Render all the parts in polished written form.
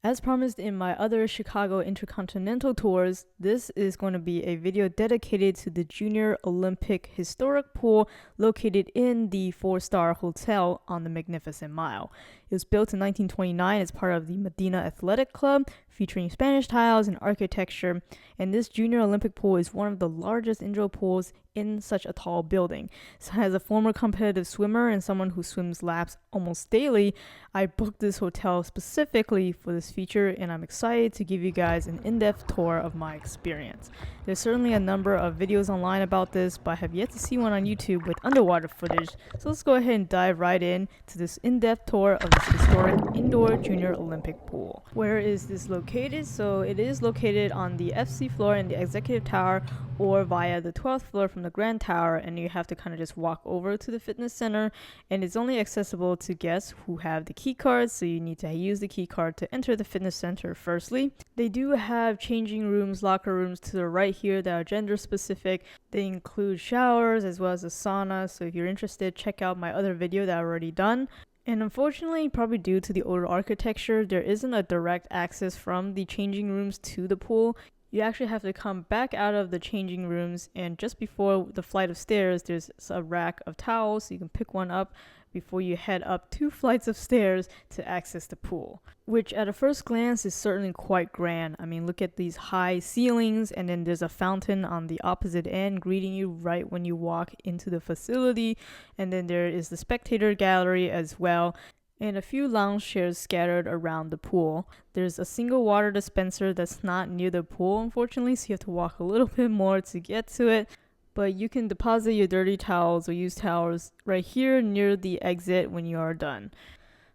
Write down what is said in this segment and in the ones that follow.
As promised in my other Chicago Intercontinental tours, this is going to be a video dedicated to the Junior Olympic Historic Pool located in the 4-star hotel on the Magnificent Mile. It was built in 1929 as part of the Medina Athletic Club, featuring Spanish tiles and architecture, and this Junior Olympic Pool is one of the largest indoor pools in such a tall building. So as a former competitive swimmer and someone who swims laps almost daily, I booked this hotel specifically for this feature, and I'm excited to give you guys an in-depth tour of my experience. There's certainly a number of videos online about this, but I have yet to see one on YouTube with underwater footage, so let's go ahead and dive right in to this in-depth tour of this historic indoor Junior Olympic Pool. Where is this located? So it is located on the FC floor in the Executive Tower, or via the 12th floor from the Grand Tower, and you have to kind of just walk over to the fitness center, and it's only accessible to guests who have the key cards, so you need to use the key card to enter the fitness center firstly. They do have changing rooms, locker rooms to the right here that are gender specific. They include showers as well as a sauna, so if you're interested, check out my other video that I've already done. And unfortunately, probably due to the older architecture, there isn't a direct access from the changing rooms to the pool. You actually have to come back out of the changing rooms, and just before the flight of stairs, there's a rack of towels, so you can pick one up before you head up 2 flights of stairs to access the pool, which at a first glance is certainly quite grand. I mean, look at these high ceilings, and then there's a fountain on the opposite end greeting you right when you walk into the facility, and then there is the spectator gallery as well, and a few lounge chairs scattered around the pool. There's a single water dispenser that's not near the pool, unfortunately, so you have to walk a little bit more to get to it. But you can deposit your dirty towels or used towels right here near the exit when you are done.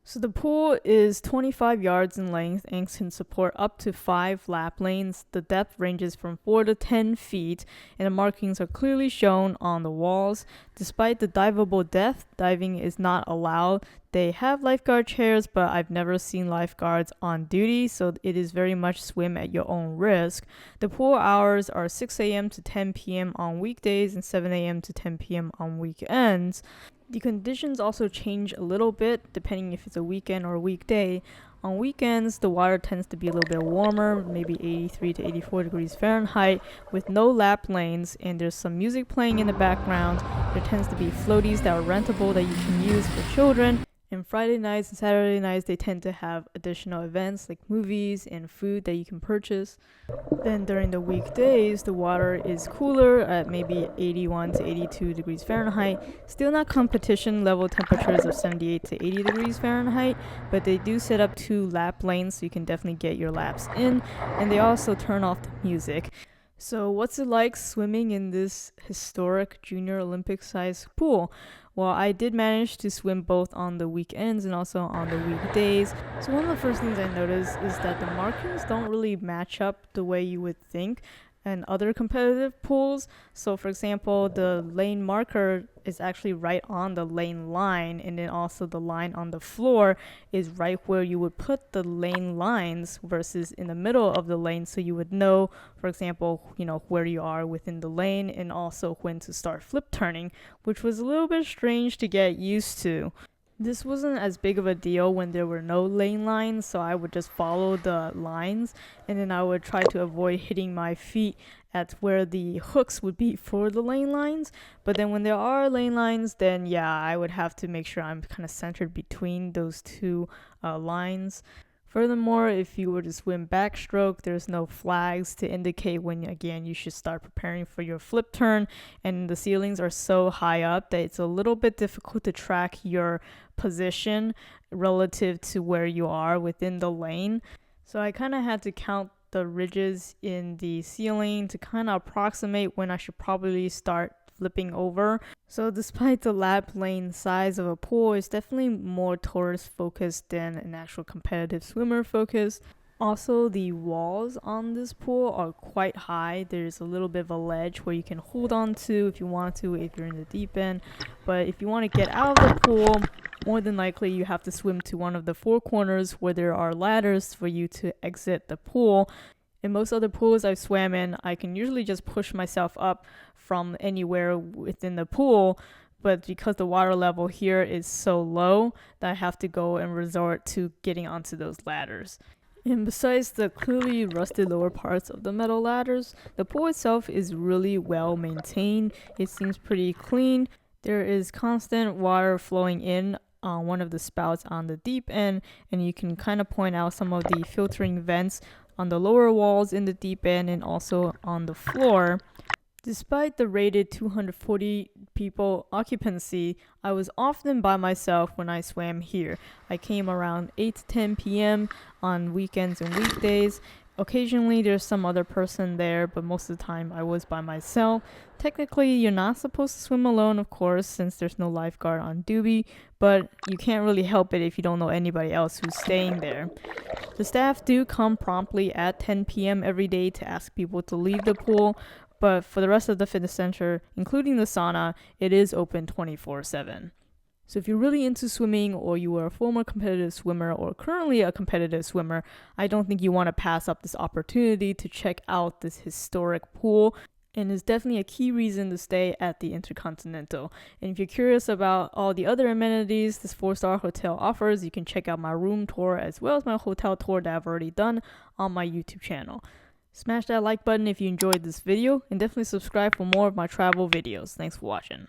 So the pool is 25 yards in length and can support up to 5 lap lanes. The depth ranges from 4 to 10 feet, and the markings are clearly shown on the walls. Despite the diveable depth, diving is not allowed. They have lifeguard chairs, but I've never seen lifeguards on duty, so it is very much swim at your own risk. The pool hours are 6 a.m. to 10 p.m. on weekdays and 7 a.m. to 10 p.m. on weekends. The conditions also change a little bit depending if it's a weekend or a weekday. On weekends, the water tends to be a little bit warmer, maybe 83 to 84 degrees Fahrenheit, with no lap lanes, and there's some music playing in the background. There tends to be floaties that are rentable that you can use for children. And Friday nights and Saturday nights, they tend to have additional events like movies and food that you can purchase. Then during the weekdays, the water is cooler at maybe 81 to 82 degrees Fahrenheit. Still not competition level temperatures of 78 to 80 degrees Fahrenheit, but they do set up 2 lap lanes so you can definitely get your laps in. And they also turn off the music. So what's it like swimming in this historic Junior Olympic size pool? Well, I did manage to swim both on the weekends and also on the weekdays. So one of the first things I noticed is that the markings don't really match up the way you would think and other competitive pools. So for example, the lane marker is actually right on the lane line, and then also the line on the floor is right where you would put the lane lines versus in the middle of the lane, so you would know, for example, where you are within the lane and also when to start flip turning, which was a little bit strange to get used to. This wasn't as big of a deal when there were no lane lines, so I would just follow the lines, and then I would try to avoid hitting my feet at where the hooks would be for the lane lines. But then when there are lane lines, then yeah, I would have to make sure I'm kind of centered between those 2 lines. Furthermore, if you were to swim backstroke, there's no flags to indicate when, again, you should start preparing for your flip turn, and the ceilings are so high up that it's a little bit difficult to track your position relative to where you are within the lane. So I kind of had to count the ridges in the ceiling to kind of approximate when I should probably start flipping over. So despite the lap lane size of a pool, it's definitely more tourist focused than an actual competitive swimmer focus. Also, the walls on this pool are quite high. There's a little bit of a ledge where you can hold on to if you want to, if you're in the deep end. But if you want to get out of the pool, more than likely you have to swim to one of the 4 corners where there are ladders for you to exit the pool. In most other pools I've swam in, I can usually just push myself up from anywhere within the pool, but because the water level here is so low that I have to go and resort to getting onto those ladders. And besides the clearly rusted lower parts of the metal ladders, the pool itself is really well maintained. It seems pretty clean. There is constant water flowing in on one of the spouts on the deep end, and you can kind of point out some of the filtering vents on the lower walls in the deep end and also on the floor. Despite the rated 240 people occupancy, I was often by myself when I swam here. I came around 8 to 10 p.m. on weekends and weekdays. Occasionally there's some other person there, but most of the time I was by myself. Technically, you're not supposed to swim alone, of course, since there's no lifeguard on duty, but you can't really help it if you don't know anybody else who's staying there. The staff do come promptly at 10 p.m. every day to ask people to leave the pool, but for the rest of the fitness center, including the sauna, it is open 24/7. So if you're really into swimming, or you are a former competitive swimmer or currently a competitive swimmer, I don't think you want to pass up this opportunity to check out this historic pool. And is definitely a key reason to stay at the Intercontinental. And if you're curious about all the other amenities this 4-star hotel offers, you can check out my room tour as well as my hotel tour that I've already done on my YouTube channel. Smash that like button if you enjoyed this video, and definitely subscribe for more of my travel videos. Thanks for watching.